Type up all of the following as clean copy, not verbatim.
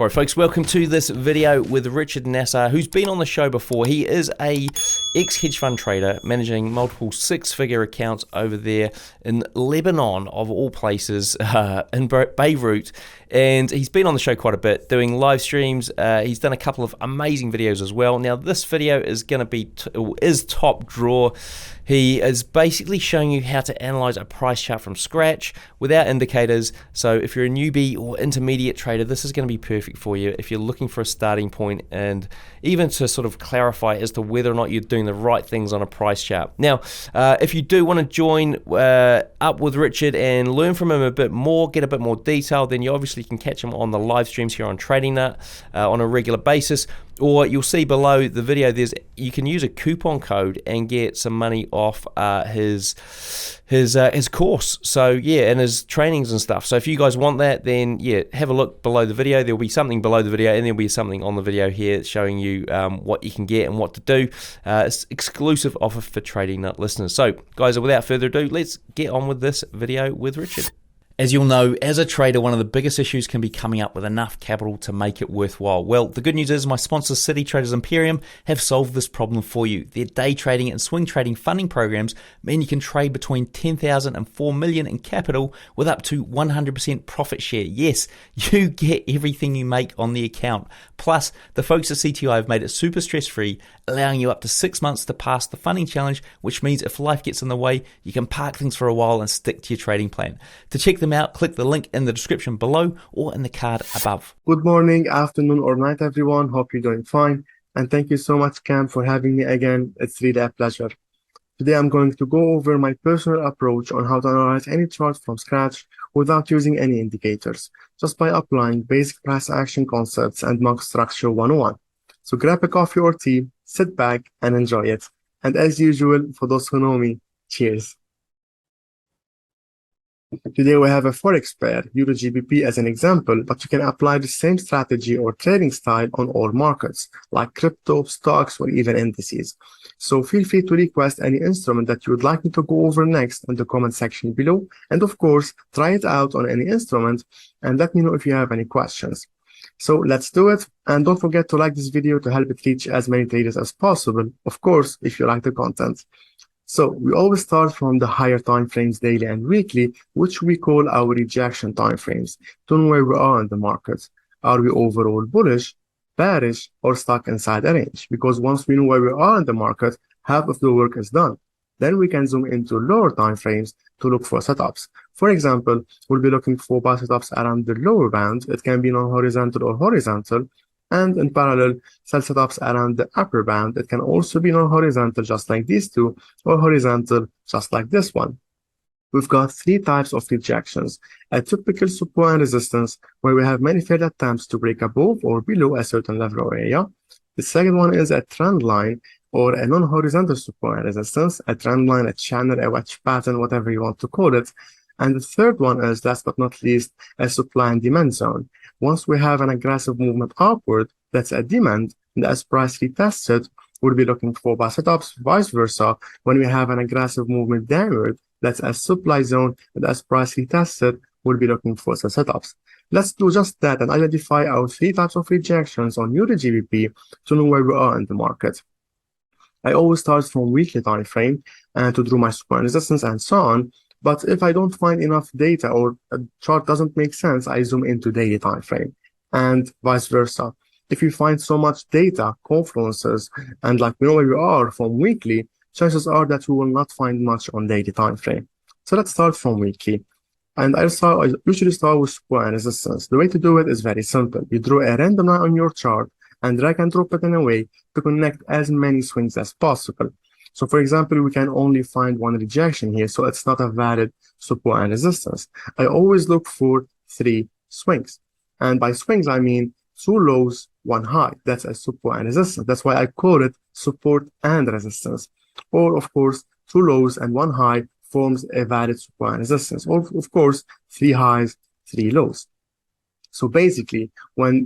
All right, folks, welcome to this video with Richard Nasr, who's been on the show before. He is a ex-hedge fund trader managing multiple six-figure accounts over there in Lebanon, of all places, in Beirut. And he's been on the show quite a bit, doing live streams. He's done a couple of amazing videos as well. Now, this video is going to be is top drawer. He is basically showing you how to analyze a price chart from scratch without indicators. So if you're a newbie or intermediate trader, this is going to be perfect for you if you're looking for a starting point and even to sort of clarify as to whether or not you're doing the right things on a price chart. Now, if you do want to join up with Richard and learn from him a bit more, get a bit more detail, then you obviously can catch him on the live streams here on Trading Nut on a regular basis. Or you'll see below the video, you can use a coupon code and get some money off his course. So yeah, and his trainings and stuff. So if you guys want that, then yeah, have a look below the video. There'll be something below the video, and there'll be something on the video here showing you what you can get and what to do. It's exclusive offer for Trading Nut listeners. So guys, without further ado, let's get on with this video with Richard. As you'll know, as a trader, one of the biggest issues can be coming up with enough capital to make it worthwhile. Well, the good news is my sponsor, City Traders Imperium, have solved this problem for you. Their day trading and swing trading funding programs mean you can trade between 10,000 and 4 million in capital with up to 100% profit share. Yes, you get everything you make on the account. Plus, the folks at CTI have made it super stress-free, allowing you up to 6 months to pass the funding challenge, which means if life gets in the way, you can park things for a while and stick to your trading plan. To check them out, click the link in the description below or in the card above. Good morning, afternoon, or night, everyone. Hope you're doing fine. And thank you so much, Cam, for having me again. It's really a pleasure. Today, I'm going to go over my personal approach on how to analyze any chart from scratch without using any indicators, just by applying basic price action concepts and market structure 101. So grab a coffee or tea, sit back, and enjoy it. And as usual, for those who know me, cheers. Today we have a Forex pair, Euro GBP as an example, but you can apply the same strategy or trading style on all markets, like crypto, stocks, or even indices. So feel free to request any instrument that you would like me to go over next in the comment section below. And of course, try it out on any instrument and let me know if you have any questions. So let's do it. And don't forget to like this video to help it reach as many traders as possible, of course, if you like the content. So we always start from the higher time frames, daily and weekly, which we call our rejection time frames, to know where we are in the market. Are we overall bullish, bearish, or stuck inside a range? Because once we know where we are in the market, half of the work is done. Then we can zoom into lower time frames to look for setups. For example, we'll be looking for buy setups around the lower band. It can be non-horizontal or horizontal. And in parallel, sell setups around the upper band. It can also be non-horizontal, just like these two, or horizontal, just like this one. We've got three types of rejections: a typical support and resistance, where we have many failed attempts to break above or below a certain level or area. The second one is a trend line, or a non-horizontal support and resistance, a trend line, a channel, a wedge pattern, whatever you want to call it. And the third one is, last but not least, a supply and demand zone. Once we have an aggressive movement upward, that's a demand, and as price retested, we'll be looking for buy setups, vice versa. When we have an aggressive movement downward, that's a supply zone, and as price retested, we'll be looking for sell setups. Let's do just that and identify our three types of rejections on Euro GBP to know where we are in the market. I always start from weekly time frame and to draw my support and resistance and so on. But if I don't find enough data or a chart doesn't make sense, I zoom into daily time frame and vice versa. If you find so much data, confluences, and like we know where we are from weekly, chances are that we will not find much on daily time frame. So let's start from weekly. And I usually start with support and resistance. The way to do it is very simple. You draw a random line on your chart and drag and drop it in a way to connect as many swings as possible. So for example, we can only find one rejection here, so it's not a valid support and resistance. I always look for three swings. And by swings, I mean two lows, one high. That's a support and resistance. That's why I call it support and resistance. Or of course, two lows and one high forms a valid support and resistance. Or of course, three highs, three lows. So basically, when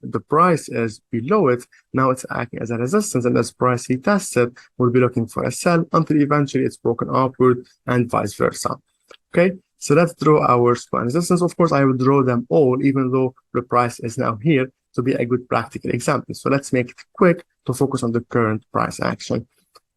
the price is below it, now it's acting as a resistance, and as price retested, we'll be looking for a sell until eventually it's broken upward and vice versa. Okay, So let's draw our supply and resistance. Of course, I will draw them all, even though the price is now here, to be a good practical example. So let's make it quick to focus on the current price action.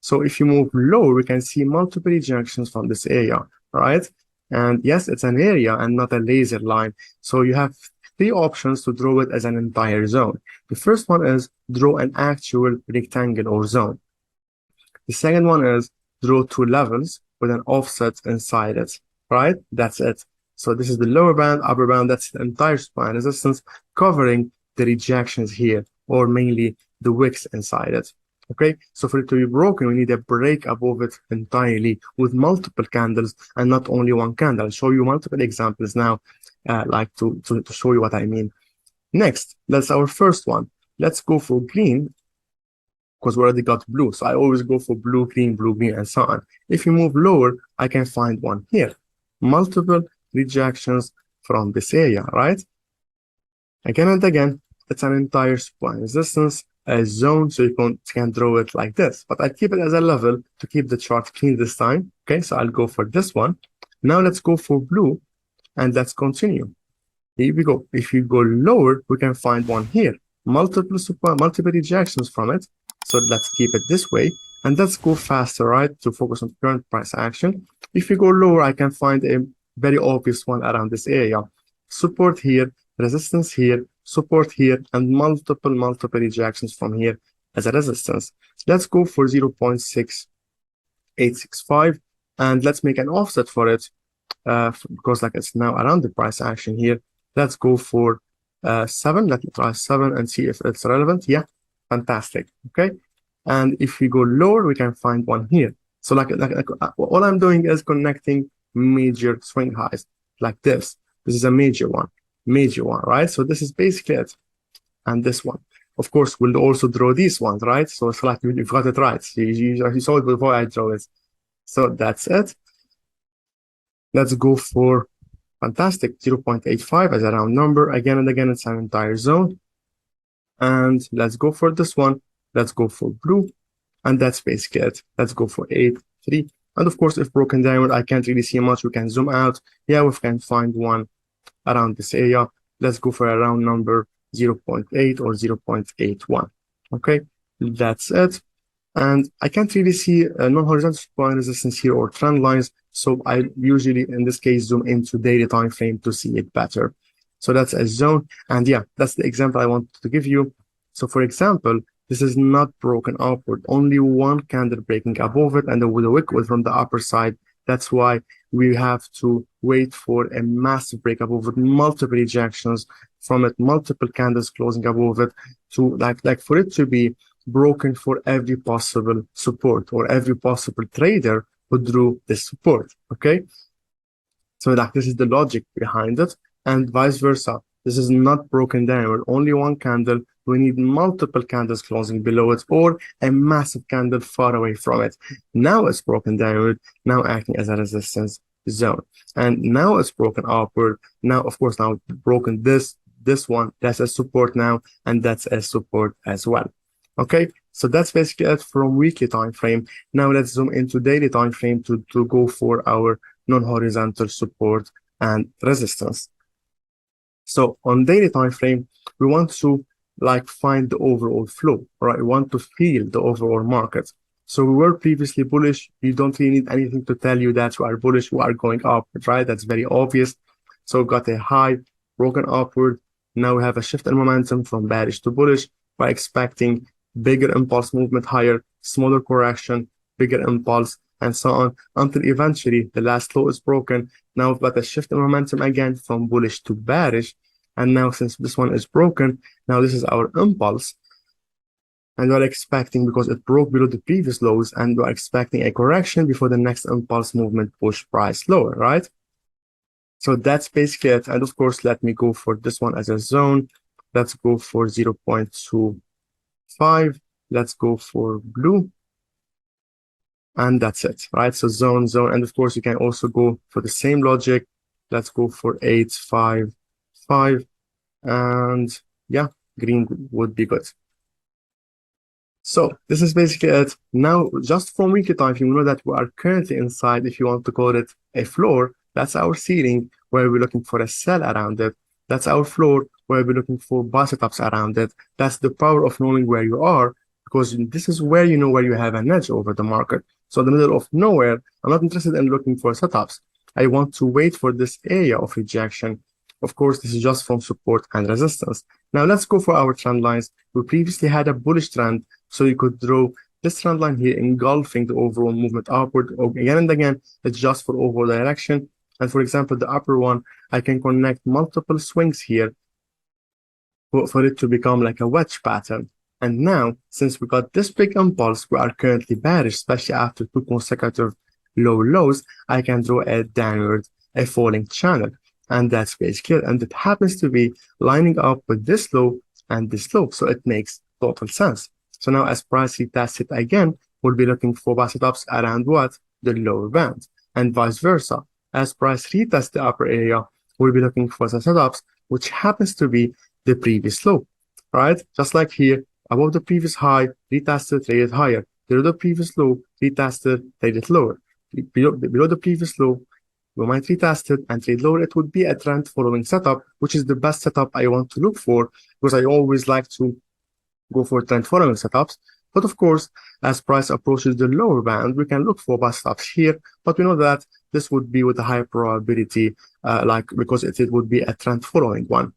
So if you move lower, we can see multiple rejections from this area, right? And yes, it's an area and not a laser line. So you have three options to draw it as an entire zone. The first one is draw an actual rectangle or zone. The second one is draw two levels with an offset inside it, right? That's it. So this is the lower band, upper band, that's the entire supply and resistance covering the rejections here, or mainly the wicks inside it. Okay, so for it to be broken, we need a break above it entirely with multiple candles and not only one candle. I'll show you multiple examples now, like to show you what I mean. Next, that's our first one. Let's go for green because we already got blue. So I always go for blue, green, and so on. If you move lower, I can find one here. Multiple rejections from this area, right? Again and again, it's an entire supply and resistance, a zone, so you can draw it like this. But I keep it as a level to keep the chart clean this time. Okay, so I'll go for this one. Now let's go for blue, and let's continue. Here we go. If you go lower, we can find one here. Multiple rejections from it. So let's keep it this way. And let's go faster, right, to focus on current price action. If you go lower, I can find a very obvious one around this area. Support here, resistance here, support here, and multiple rejections from here as a resistance. Let's go for 0.6865, and let's make an offset for it because like it's now around the price action here. Let's go for 7. Let's try 7 and see if it's relevant. Yeah, fantastic. Okay, and if we go lower, we can find one here. So like all I'm doing is connecting major swing highs like this. This is a major one, right? So this is basically it. And this one, of course, we'll also draw these ones, right? So it's like you've got it right. You saw it before I draw it. So that's it. Let's go for fantastic 0.85 as a round number. Again and again, it's an entire zone. And let's go for this one. Let's go for blue. And that's basically it. Let's go for 8.3. And of course, if broken downward, I can't really see much. We can zoom out. Yeah, we can find one around this area. Let's go for a round number 0.8 or 0.81. Okay, that's it. And I can't really see non-horizontal supply and resistance here or trend lines. So I usually, in this case, zoom into daily time frame to see it better. So that's a zone. And yeah, that's the example I wanted to give you. So for example, this is not broken upward, only one candle breaking above it and with a wick from the upper side. That's why we have to wait for a massive break above it, multiple rejections from it, multiple candles closing above it to like for it to be broken for every possible support or every possible trader who drew this support. Okay, so like this is the logic behind it, and vice versa. This is not broken downward, only one candle. We need multiple candles closing below it or a massive candle far away from it. Now it's broken downward, now acting as a resistance zone. And now it's broken upward. Now, of course, now broken this one, that's a support now, and that's a support as well. Okay, so that's basically it from weekly time frame. Now let's zoom into daily time frame to go for our non-horizontal support and resistance. So on daily time frame, we want to find the overall flow, right? We want to feel the overall market. So we were previously bullish. You don't really need anything to tell you that we are bullish, we are going upward, right? That's very obvious. So we've got a high broken upward. Now we have a shift in momentum from bearish to bullish. We're expecting bigger impulse movement higher, smaller correction, bigger impulse, and so on, until eventually the last low is broken. Now we've got a shift in momentum again from bullish to bearish. And now since this one is broken, now this is our impulse. And we're expecting, because it broke below the previous lows, and we're expecting a correction before the next impulse movement push price lower, right? So that's basically it. And of course, let me go for this one as a zone. Let's go for 0.25. Let's go for blue. And that's it, right? So zone. And of course, you can also go for the same logic. Let's go for 8.55. And yeah, green would be good. So this is basically it. Now, just from weekly time frame, you know that we are currently inside, if you want to call it a floor, That's our ceiling where we're looking for a sell around it. That's our floor where we're looking for buy setups around it. That's the power of knowing where you are, because this is where you know where you have an edge over the market. So in the middle of nowhere, I'm not interested in looking for setups. I want to wait for this area of rejection. Of course, this is just from support and resistance. Now let's go for our trend lines. We previously had a bullish trend, so you could draw this trend line here engulfing the overall movement upward again and again. It's just for overall direction. And for example, the upper one, I can connect multiple swings here for it to become like a wedge pattern. And now, since we got this big impulse, we are currently bearish, especially after 2 consecutive low lows. I can draw a downward, a falling channel. And that's basically it. And it happens to be lining up with this low and this low. So it makes total sense. So now as price retests it again, we'll be looking for buy setups around what? The lower band. And vice versa. As price retests the upper area, we'll be looking for the setups, which happens to be the previous low, right? Just like here, above the previous high, retested, traded higher. Below the previous low, retested, traded lower. Below the previous low, we might retest it and trade lower. It would be a trend following setup, which is the best setup I want to look for, because I always like to go for trend following setups. But of course, as price approaches the lower band, we can look for buy setups here. But we know that this would be with a high probability, because it would be a trend following one.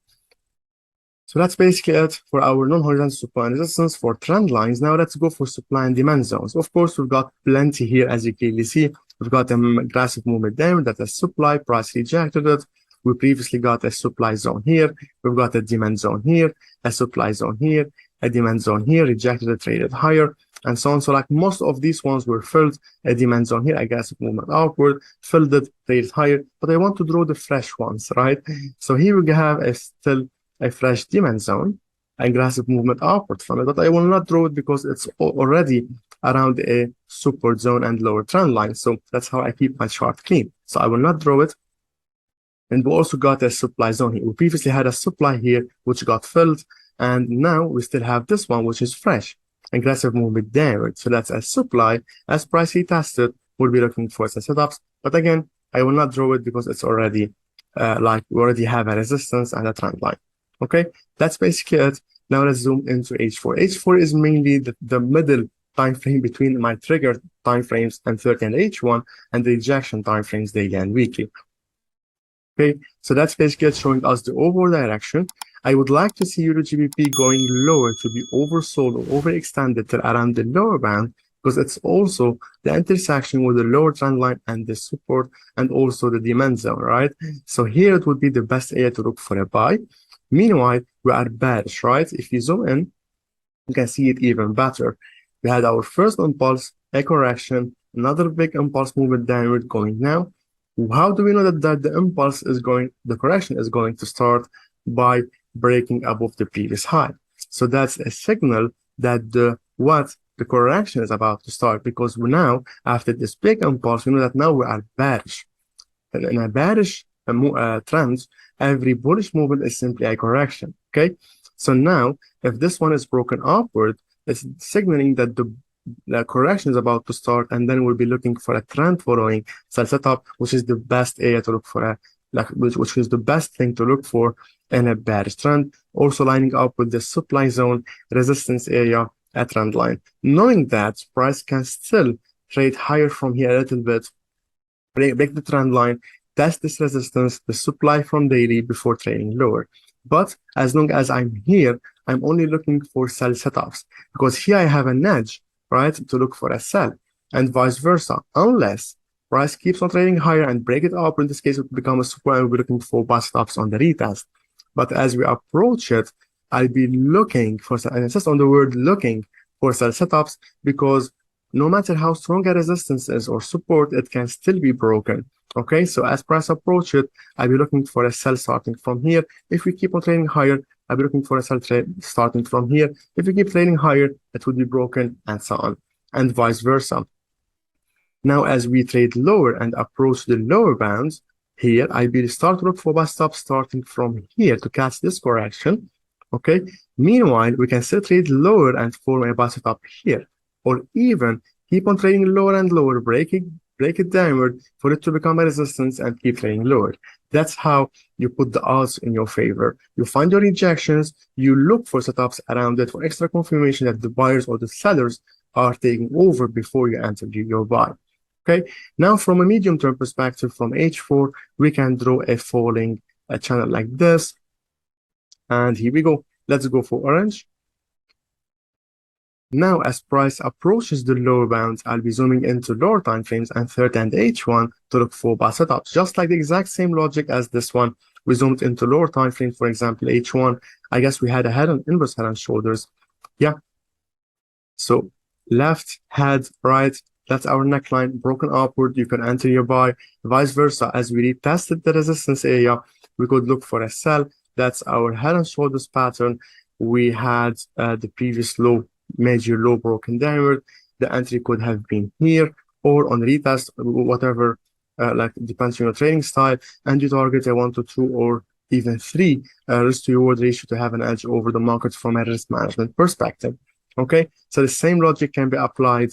So that's basically it for our non-horizontal supply and resistance for trend lines. Now let's go for supply and demand zones. Of course, we've got plenty here, as you clearly see. We've got a aggressive movement down that is supply, price rejected it. We previously got a supply zone here. We've got a demand zone here, a supply zone here, a demand zone here, rejected it, traded higher, and so on. So like most of these ones were filled, a demand zone here, aggressive movement outward, filled it, traded higher. But I want to draw the fresh ones, right? So here we have still a fresh demand zone, aggressive movement upward from it, but I will not draw it because it's already around a support zone and lower trend line. So that's how I keep my chart clean. So I will not draw it. And we also got a supply zone here. We previously had a supply here, which got filled. And now we still have this one, which is fresh, aggressive movement downward. So that's a supply. As price retested, we'll be looking for some setups. But again, I will not draw it because it's already, we already have a resistance and a trend line. Okay, that's basically it. Now let's zoom into H4. H4 is mainly the middle time frame between my trigger time frames and 30 and H1 and the rejection time frames daily and weekly. Okay, so that's basically it, showing us the overall direction. I would like to see Euro GBP going lower to be oversold or overextended till around the lower band, because it's also the intersection with the lower trend line and the support and also the demand zone, right? So here it would be the best area to look for a buy. Meanwhile, we are bearish, right? If you zoom in, you can see it even better. We had our first impulse, a correction, another big impulse movement downward going now. How do we know that the impulse is going, the correction is going to start by breaking above the previous high? So that's a signal that the correction is about to start, because we now, after this big impulse, we know that now we are bearish. And in a bearish trend, every bullish movement is simply a correction. Okay, so now if this one is broken upward, it's signaling that the correction is about to start, and then we'll be looking for a trend following sell setup, which is the best area to look for, which is the best thing to look for in a bearish trend. Also lining up with the supply zone resistance area at trend line, knowing that price can still trade higher from here a little bit, break the trend line, test this resistance, the supply from daily before trading lower. But as long as I'm here, I'm only looking for sell setups, because here I have an edge, right, to look for a sell, and vice versa. Unless price keeps on trading higher and break it up, in this case it will become a supply and we'll be looking for buy stops on the retest. But as we approach it, I'll be looking for, and it's just on the word looking for sell setups, because no matter how strong a resistance is or support, it can still be broken. Okay, so as price approach it, I'll be looking for a sell starting from here. If we keep on trading higher, I'll be looking for a sell trade starting from here. If we keep trading higher, it would be broken, and so on, and vice versa. Now, as we trade lower and approach the lower bands, here I'll be start to look for buy stop starting from here to catch this correction. Okay, meanwhile, we can still trade lower and form a buy stop here, or even keep on trading lower and lower, breaking break it downward for it to become a resistance and keep trading lower. That's how you put the odds in your favor. You find your rejections, you look for setups around it for extra confirmation that the buyers or the sellers are taking over before you enter your buy. Okay, now from a medium-term perspective, from H4, we can draw a falling channel like this. And here we go. Let's go for orange. Now, as price approaches the lower bounds, I'll be zooming into lower time frames and third and H1 to look for buy setups. Just like the exact same logic as this one, we zoomed into lower time frames, for example, H1. I guess we had a inverse head and shoulders. Yeah. So left, head, right, that's our neckline, broken upward, you can enter your buy. Vice versa, as we retested the resistance area, we could look for a sell. That's our head and shoulders pattern. We had the previous low, major low broken downward. The entry could have been here or on retest, whatever, like depends on your trading style, and you target a 1 to 2 or even 3 risk to reward ratio to have an edge over the market from a risk management perspective. Okay, so the same logic can be applied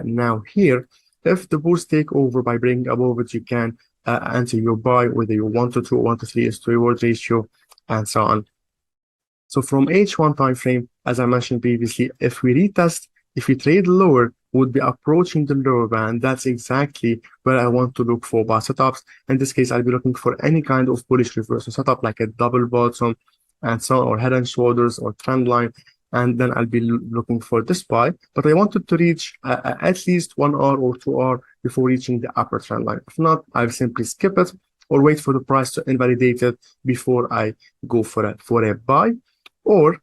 now here. If the bulls take over by breaking above it, you can enter your buy, whether you 1 to 2 or 1 to 3 is to reward ratio, and so on. So from H1 time frame, as I mentioned previously, if we retest, if we trade lower, would be approaching the lower band. That's exactly where I want to look for buy setups. In this case, I'll be looking for any kind of bullish reversal setup, like a double bottom and so on, or head and shoulders or trend line. And then I'll be looking for this buy. But I wanted to reach at least 1 hour or 2 hours before reaching the upper trend line. If not, I'll simply skip it or wait for the price to invalidate it before I go for a buy. Or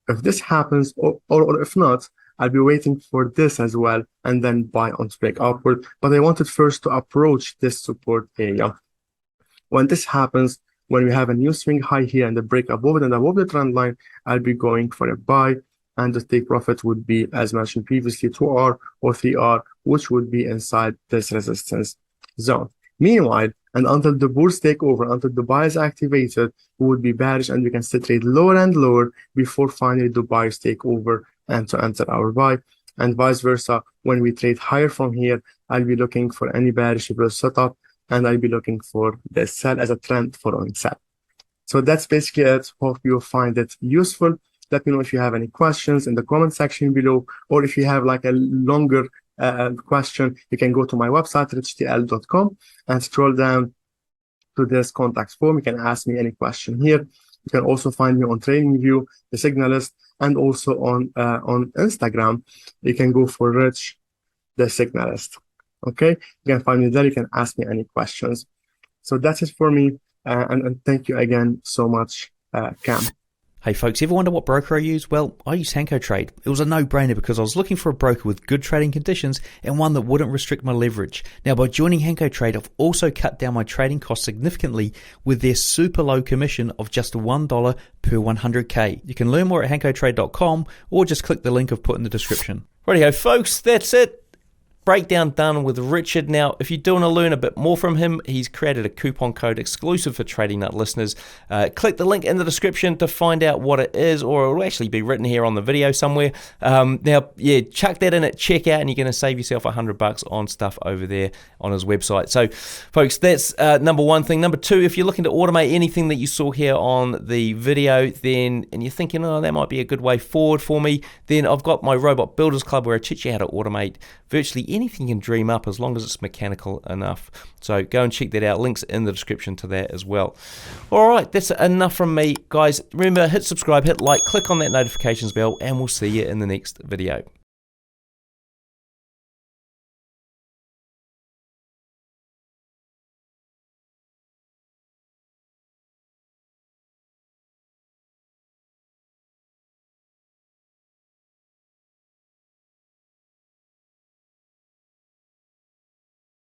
if this happens, or if not, I'll be waiting for this as well and then buy on to break upward. But I wanted first to approach this support area. When this happens, when we have a new swing high here and the break above it and above the trend line, I'll be going for a buy, and the take profit would be, as mentioned previously, 2R or 3R, which would be inside this resistance zone. Meanwhile, and until the bulls take over, until the buy is activated, we would be bearish and we can still trade lower and lower before finally the buyers take over and to enter our buy. And vice versa, when we trade higher from here, I'll be looking for any bearish setup, and I'll be looking for the sell as a trend following sell. So that's basically it. Hope you find it useful. Let me know if you have any questions in the comment section below, or if you have like a longer question, you can go to my website, richtl.com, and scroll down to this contact form. You can ask me any question here. You can also find me on TradingView, the Signalist, and also on Instagram. You can go for Rich, the Signalist. Okay, you can find me there. You can ask me any questions. So that's it for me, and thank you again so much, Cam. Hey folks, ever wonder what broker I use? Well, I use HankoTrade. It was a no-brainer because I was looking for a broker with good trading conditions and one that wouldn't restrict my leverage. Now, by joining HankoTrade, I've also cut down my trading costs significantly with their super low commission of just $1 per 100K. You can learn more at hankotrade.com or just click the link I've put in the description. Rightio folks, that's it. Breakdown done with Richard. Now, if you do want to learn a bit more from him, he's created a coupon code exclusive for Trading Nut listeners. Click the link in the description to find out what it is, or it will actually be written here on the video somewhere. Now, yeah, chuck that in at checkout and you're going to save yourself $100 on stuff over there on his website. So, folks, that's number one thing. Number two, if you're looking to automate anything that you saw here on the video, then, and you're thinking, oh, that might be a good way forward for me, then I've got my Robot Builders Club where I teach you how to automate virtually anything you can dream up as long as it's mechanical enough. So go and check that out. Links in the description to that as well. All right, that's enough from me, guys. Remember, hit subscribe, hit like, click on that notifications bell, and we'll see you in the next video.